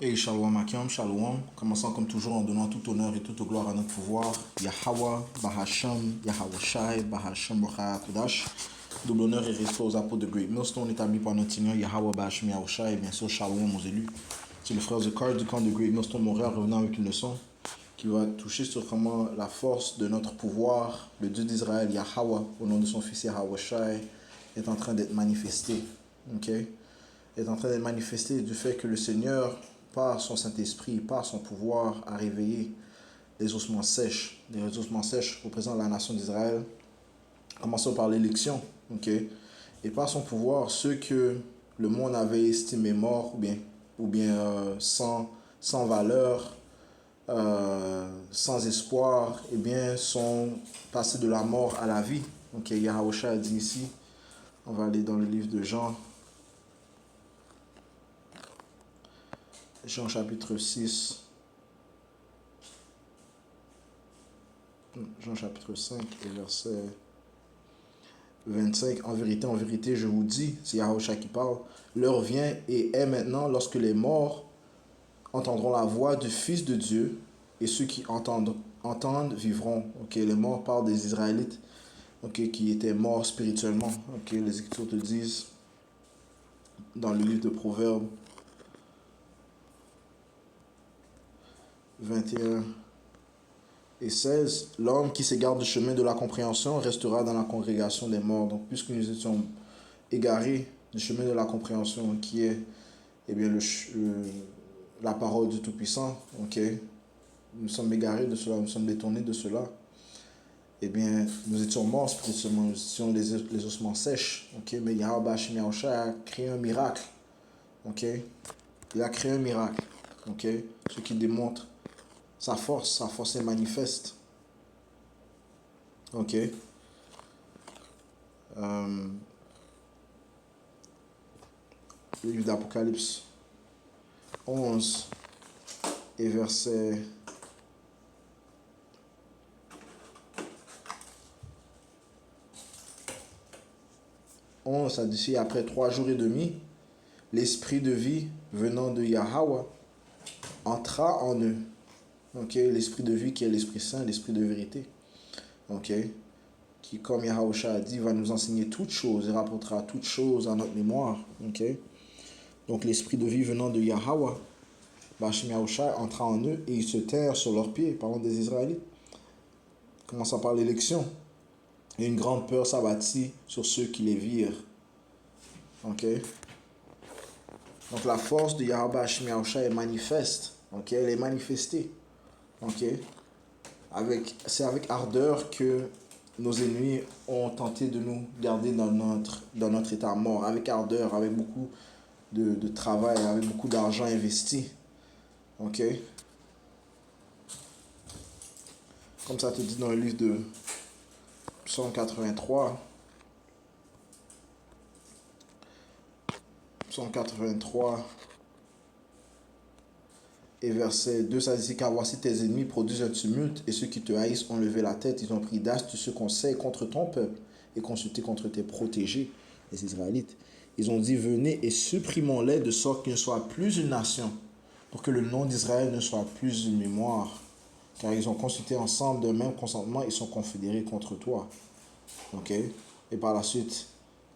Et Shalom Akim, Shalom, commençant comme toujours en donnant tout honneur et toute gloire à notre pouvoir, Yahweh, Bahasham, Yahweh Shai, Bahasham Kodash. Double honneur et respect aux apôtres de Great Millstone établis par notre Seigneur Yahweh Bahasham Yahweh Shai et bien sûr Shalom aux élus. C'est le frère Zekar du camp de Great Millstone Montréal revenant avec une leçon qui va toucher sur comment la force de notre pouvoir, le Dieu d'Israël Yahweh, au nom de son fils Yahweh Shai, est en train d'être manifesté. Est en train d'être manifesté du fait que le Seigneur, par son Saint-Esprit, par son pouvoir, a réveillé les ossements sèches. Les ossements sèches représentent la nation d'Israël. Commençons par l'élection. Et par son pouvoir, ceux que le monde avait estimés morts sans valeur, sans espoir, sont passés de la mort à la vie. Yahweh a dit ici, on va aller dans le livre de Jean. Jean chapitre 6, Jean chapitre 5 et verset 25. En vérité, je vous dis, c'est Yahushua qui parle, l'heure vient et est maintenant lorsque les morts entendront la voix du Fils de Dieu et ceux qui entendent vivront. Les morts parlent des Israélites qui étaient morts spirituellement. Les Écritures te disent dans le livre de Proverbes 21 et 16, l'homme qui s'égare du chemin de la compréhension restera dans la congrégation des morts. Donc, puisque nous étions égarés du chemin de la compréhension, qui est la parole du Tout-Puissant, nous sommes égarés de cela, nous sommes détournés de cela, nous étions morts spirituellement, nous étions les ossements sèches, mais Yahweh a créé un miracle, il a créé un miracle, ce qui démontre sa force est manifeste. Le livre d'Apocalypse 11 et verset 11, ça dit, après 3 jours et demi, l'esprit de vie venant de Yahweh entra en eux. L'esprit de vie qui est l'Esprit Saint, l'Esprit de vérité. Qui, comme Yahweh a dit, va nous enseigner toutes choses et rapportera toutes choses à notre mémoire. Donc l'Esprit de vie venant de Yahweh, Bashim Yahweh entra en eux et ils se terrent sur leurs pieds, parlant des Israélites. Commençant par l'élection. Et une grande peur s'abattit sur ceux qui les virent. Donc la force de Yahweh Bashim Yahweh est manifeste. Elle est manifestée. C'est avec ardeur que nos ennemis ont tenté de nous garder dans notre état mort, avec ardeur, avec beaucoup de travail, avec beaucoup d'argent investi. Comme ça te dit dans le livre de Psaume 83. Psaume 83 et verset 2, ça dit, car voici tes ennemis produisent un tumulte et ceux qui te haïssent ont levé la tête, ils ont pris d'astucieux conseils contre ton peuple et consulté contre tes protégés, les Israélites. Ils ont dit, venez et supprimons-les de sorte qu'ils ne soient plus une nation, pour que le nom d'Israël ne soit plus une mémoire, car ils ont consulté ensemble d'un même consentement, ils sont confédérés contre toi. Et par la suite,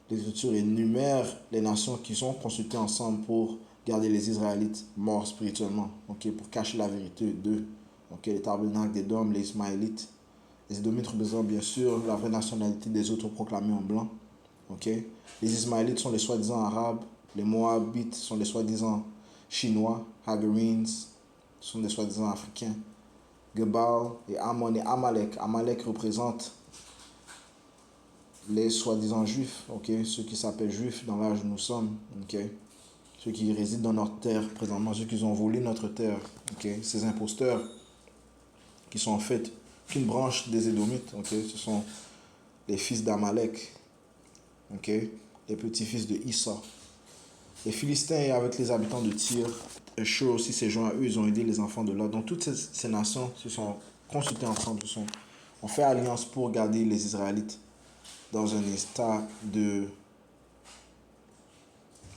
l'Écriture énumère les nations qui sont consultées ensemble pour garder les Israélites morts spirituellement, pour cacher la vérité d'eux. Les tabernacles d'Édom, les Ismaélites. Les Édomites représentent bien sûr la vraie nationalité des autres proclamés en blanc. Les Ismaélites sont les soi-disant arabes, les Moabites sont les soi-disant chinois, Hagarenes sont des soi-disant africains, Gebal et Ammon et Amalek. Amalek représente les soi-disant juifs, ceux qui s'appellent juifs dans l'âge où nous sommes, ceux qui résident dans notre terre présentement, ceux qui ont volé notre terre, ces imposteurs qui sont en fait qu'une branche des Édomites, ce sont les fils d'Amalek, les petits-fils de Issa. Les Philistins avec les habitants de Tyr, Shur aussi s'est joint à eux, ils ont aidé les enfants de Lot. Donc toutes ces nations se sont consultées ensemble, ont fait alliance pour garder les Israélites dans un état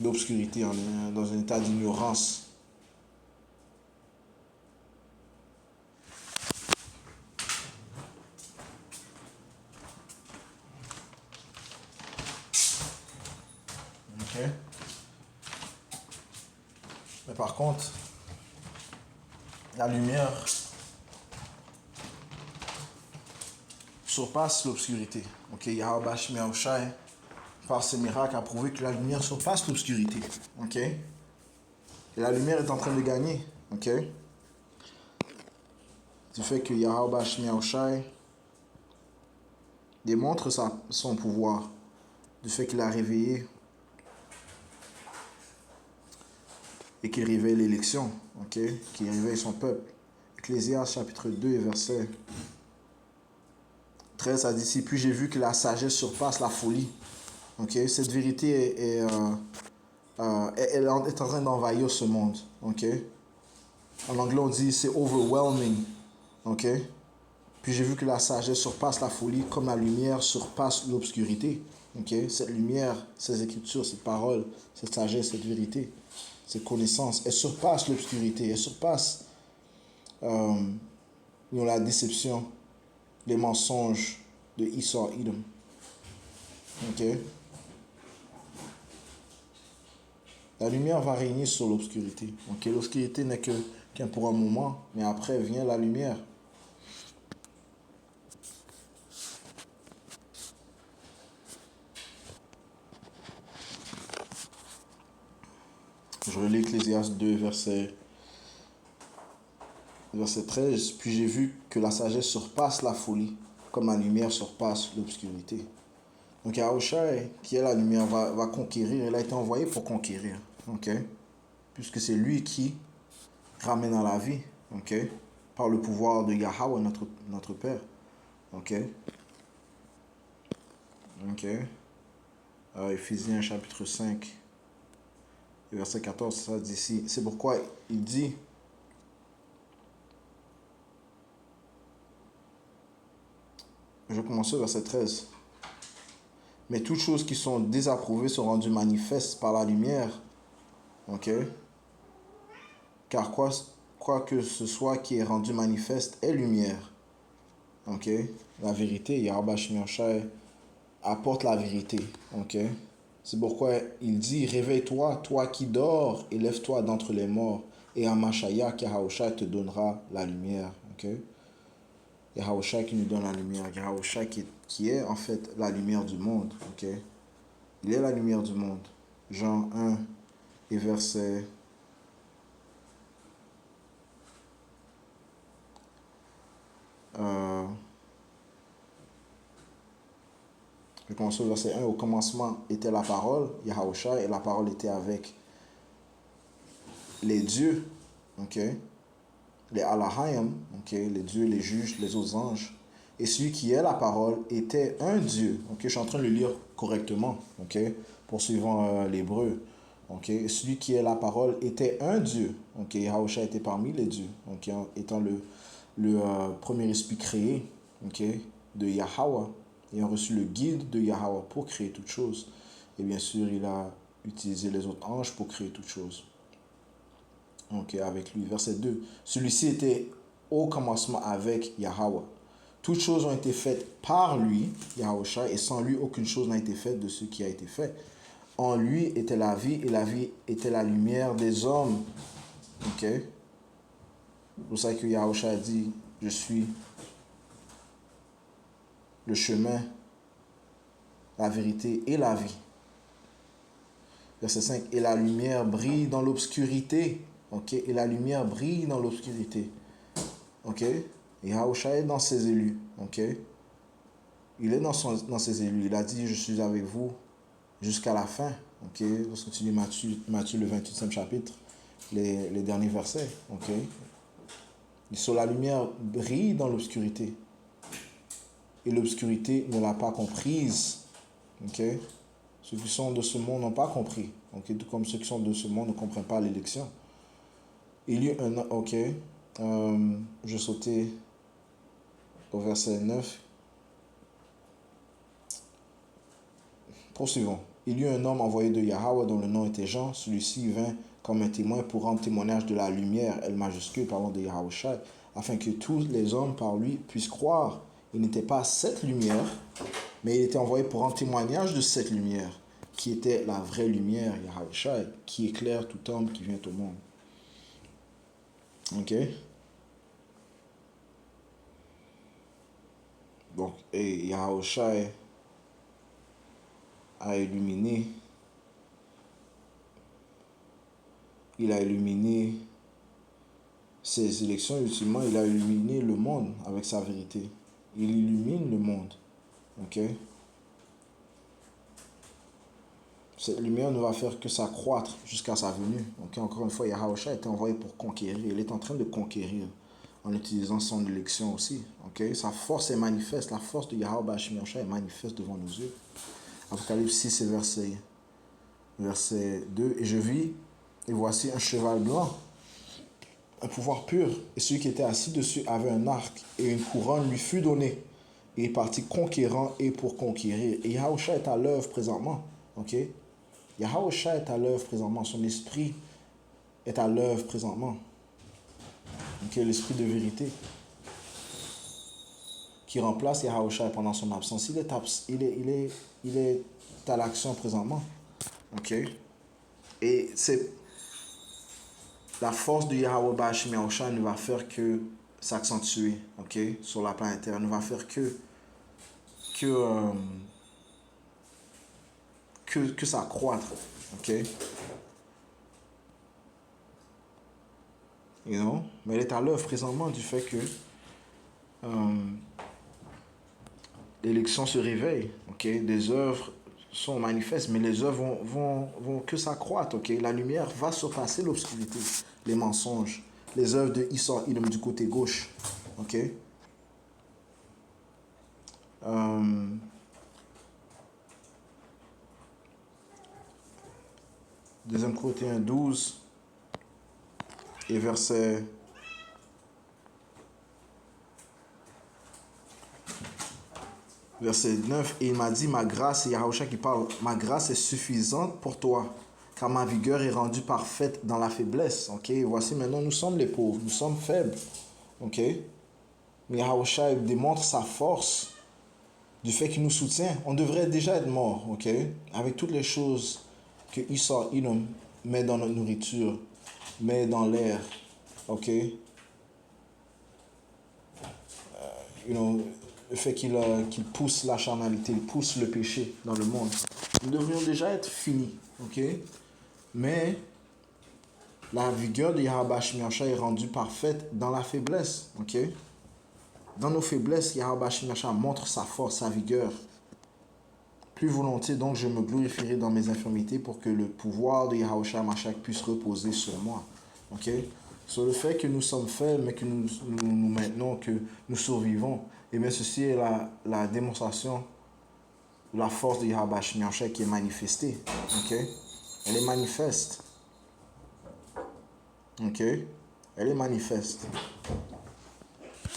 d'obscurité, dans un état d'ignorance. Mais par contre, la lumière surpasse l'obscurité. Ok, Yahweh Shemi Shai, par ses miracles, a prouvé que la lumière surpasse l'obscurité. Ok, et la lumière est en train de gagner. Ok, du fait que Yahweh Shemi Shai démontre son pouvoir, du fait qu'il a réveillé et qu'il réveille l'élection, ok, qu'il réveille son peuple. Ecclésiaste chapitre 2 et verset 13, ça dit ici, puis j'ai vu que la sagesse surpasse la folie. Ok, cette vérité elle est en train d'envahir ce monde. Ok, en anglais on dit c'est overwhelming. Ok, puis j'ai vu que la sagesse surpasse la folie comme la lumière surpasse l'obscurité. Ok, cette lumière, ces écritures, cette parole, cette sagesse, cette vérité, cette connaissance, elle surpasse l'obscurité, elle surpasse la déception, les mensonges de Esau, Edom. Ok, la lumière va régner sur l'obscurité. Ok, l'obscurité n'est qu'un pour un moment, mais après vient la lumière. Je relis Ecclésiaste 2, verset 13. Puis j'ai vu que la sagesse surpasse la folie, comme la lumière surpasse l'obscurité. Donc Yahushua, qui est la lumière, va conquérir. Il a été envoyé pour conquérir. Ok, puisque c'est lui qui ramène à la vie. Ok, par le pouvoir de Yahweh, notre Père. Ok. Ok. Éphésiens chapitre 5, verset 14, ça dit ici. C'est pourquoi il dit, je vais commencer au verset 13. Mais toutes choses qui sont désapprouvées sont rendues manifestes par la lumière. Ok. Car quoi que ce soit qui est rendu manifeste est lumière. Ok. La vérité, Yahweh Shemi Shai apporte la vérité. Ok. C'est pourquoi il dit, réveille-toi, toi qui dors, et lève-toi d'entre les morts, et Amashaya, Yahushua te donnera la lumière. Ok. Yahushua qui nous donne la lumière. Yahushua qui est en fait la lumière du monde. Ok. Il est la lumière du monde. Jean 1 et verset je commence au verset 1. Au commencement était la parole, Yahushua, et la parole était avec les dieux, ok, les Allahayim, ok, les dieux, les juges, les autres anges. Et celui qui est la parole était un Dieu. Ok, je suis en train de le lire correctement, ok, poursuivant l'hébreu. Ok, et celui qui est la parole était un Dieu. Ok, Yahushua était parmi les dieux, ok, étant le premier esprit créé, ok, de Yahweh, ayant reçu le guide de Yahweh pour créer toutes choses. Et bien sûr, il a utilisé les autres anges pour créer toutes choses. Ok, avec lui. Verset 2. Celui-ci était au commencement avec Yahweh. Toutes choses ont été faites par lui, Yahushua, et sans lui, aucune chose n'a été faite de ce qui a été fait. En lui était la vie, et la vie était la lumière des hommes. Ok. C'est pour ça que Yahushua a dit, je suis le chemin, la vérité et la vie. Verset 5. Et la lumière brille dans l'obscurité. Ok. Et la lumière brille dans l'obscurité. Ok. Et Yahushua est dans ses élus. Ok. Il est dans ses élus. Il a dit, je suis avec vous jusqu'à la fin. Ok. Lorsque tu lis Matthieu le 28e chapitre, les derniers versets. Ok. Et sur la lumière brille dans l'obscurité. Et l'obscurité ne l'a pas comprise. Ok. Ceux qui sont de ce monde n'ont pas compris. Okay? Tout comme ceux qui sont de ce monde ne comprennent pas l'élection. Il y eut un... Ok. Je vais sauter au verset 9. Poursuivons. Il y eut un homme envoyé de Yahweh dont le nom était Jean. Celui-ci vint comme un témoin pour rendre témoignage de la lumière, L majuscule, parlant de Yahushua, afin que tous les hommes par lui puissent croire. Il n'était pas cette lumière, mais il était envoyé pour rendre témoignage de cette lumière, qui était la vraie lumière, Yahushua, qui éclaire tout homme qui vient au monde. Ok? Donc, et Yahushua a illuminé, il a illuminé ses élections, ultimement, il a illuminé le monde avec sa vérité. Il illumine le monde. Ok? Cette lumière ne va faire que s'accroître jusqu'à sa venue. Ok? Encore une fois, Yahushua a été envoyé pour conquérir. Il est en train de conquérir en utilisant son élection aussi. Ok? Sa force est manifeste. La force de Yahweh Yahushua est manifeste devant nos yeux. Apocalypse 6 et verset 2. Et je vis, et voici un cheval blanc, un pouvoir pur. Et celui qui était assis dessus avait un arc, et une couronne lui fut donnée. Et il est parti conquérant et pour conquérir. Et Yahushua est à l'œuvre présentement. Ok? Yahushua est à l'œuvre présentement. Son esprit est à l'œuvre présentement. Ok? L'esprit de vérité qui remplace Yahushua pendant son absence. Il est à l'action présentement. Ok? Et c'est la force de Yahweh Bashim Yahushua ne va faire que s'accentuer, ok, sur la planète Terre. Ne va faire que, euh, que s'accroître, ok? You know? Mais elle est à l'œuvre présentement du fait que l'élection se réveille, ok? Des œuvres sont manifestes, mais les œuvres vont que s'accroître, ok? La lumière va surpasser l'obscurité, les mensonges, les œuvres de Issa Ilum du côté gauche, ok? 2 Corinthiens 12 et verset 9. Et il m'a dit, ma grâce, c'est Yahushua qui parle, ma grâce est suffisante pour toi, car ma vigueur est rendue parfaite dans la faiblesse. Ok, voici maintenant, nous sommes les pauvres, nous sommes faibles. Ok, mais Yahushua démontre sa force du fait qu'il nous soutient. On devrait déjà être mort, ok, avec toutes les choses que Issa Ilum met dans notre nourriture, met dans l'air, ok. You know, le fait qu'il pousse la charnalité, il pousse le péché dans le monde. Nous devrions déjà être finis, ok? Mais la vigueur de Yahweh Shemiasha est rendue parfaite dans la faiblesse, ok? Dans nos faiblesses, Yahweh Shemiasha montre sa force, sa vigueur. Plus volontiers, donc, je me glorifierai dans mes infirmités pour que le pouvoir de Yahweh Shemiasha puisse reposer sur moi, ok? Sur le fait que nous sommes faibles, mais que nous maintenons, que nous survivons, et bien ceci est la démonstration de la force de Yahweh Shemiasha qui est manifestée, ok? Elle est manifeste, ok? Elle est manifeste,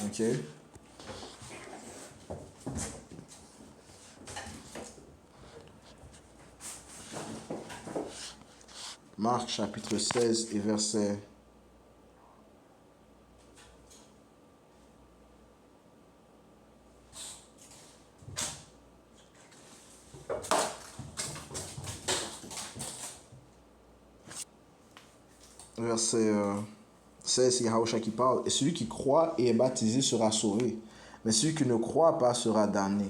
ok? Marc chapitre 16 et verset verset 16, c'est Yahushua qui parle. Et celui qui croit et est baptisé sera sauvé, mais celui qui ne croit pas sera damné.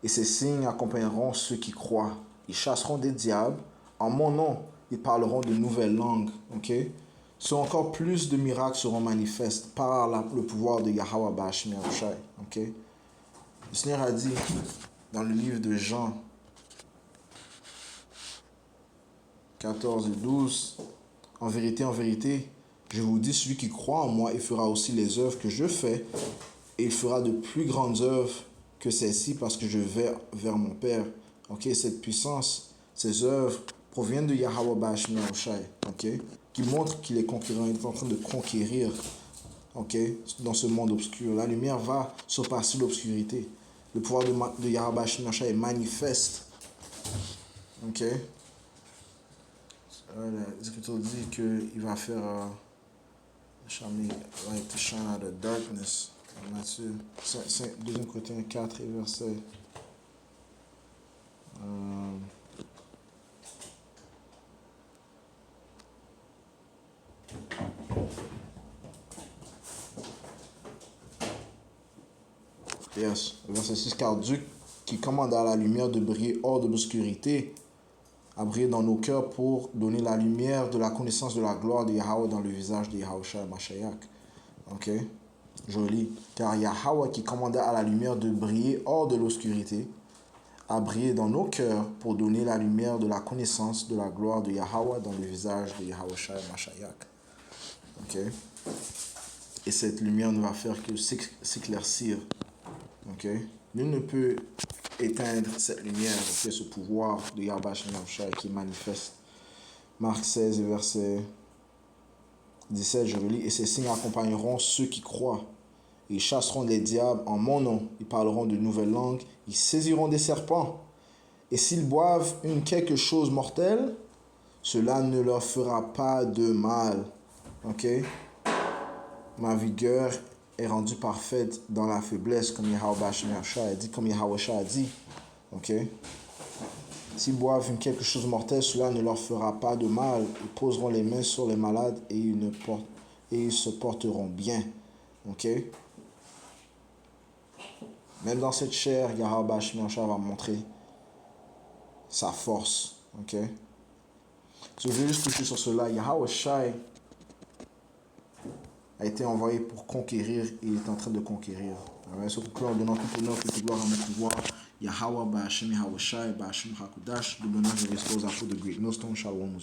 Et ces signes accompagneront ceux qui croient. Ils chasseront des diables. En mon nom, ils parleront de nouvelles langues. Ok? So encore plus de miracles seront manifestes par le pouvoir de Yahweh Bashim Yahushua. Ok? Le Seigneur a dit dans le livre de Jean 14 et 12, en vérité, je vous dis, celui qui croit en moi, il fera aussi les œuvres que je fais, et il fera de plus grandes œuvres que celles-ci parce que je vais vers mon Père. Ok, cette puissance, ces œuvres proviennent de Yahweh Bashim Yahushua, ok, qui montre qu'il est conquérant, il est en train de conquérir, ok, dans ce monde obscur. La lumière va surpasser l'obscurité. Le pouvoir de Yahweh Bashim Yahushua est manifeste, ok. L'Écriture dit qu'il va faire light to shine out of darkness. Matthieu 2 Corinthiens 4 et verset Yes. Verset 6, car Dieu qui commande à la lumière de briller hors de l'obscurité, a brillé dans nos cœurs pour donner la lumière de la connaissance de la gloire de Yahweh dans le visage de Yahushua Mashiach. Ok? Joli. Car Yahweh qui commandait à la lumière de briller hors de l'obscurité, a brillé dans nos cœurs pour donner la lumière de la connaissance de la gloire de Yahweh dans le visage de Yahushua Mashiach. Ok? Et cette lumière ne va faire que s'éclaircir. Ok? Nul ne peut éteindre cette lumière, okay, ce pouvoir de Yahweh qui manifeste. Marc 16, verset 17, je relis. Et ces signes accompagneront ceux qui croient. Ils chasseront les diables en mon nom. Ils parleront de nouvelles langues. Ils saisiront des serpents. Et s'ils boivent quelque chose mortel, cela ne leur fera pas de mal. Ok? Ma vigueur est rendue parfaite dans la faiblesse, comme Yahweh a dit, comme Yahweh a dit. Ok? S'ils boivent quelque chose mortel, cela ne leur fera pas de mal. Ils poseront les mains sur les malades et ils se porteront bien. Ok? Même dans cette chair, Yahweh va montrer sa force. Ok? Je vais juste toucher sur cela. Yahweh Shai a été envoyé pour conquérir et il est en train de conquérir. Ce conclure en donnant tout honneur, toute gloire à mon pouvoir. Yahweh Ba'Hashem Yahweh Shai, Ba'Hashem Hakudash, de l'honneur et restore à de great millstone. Shalom.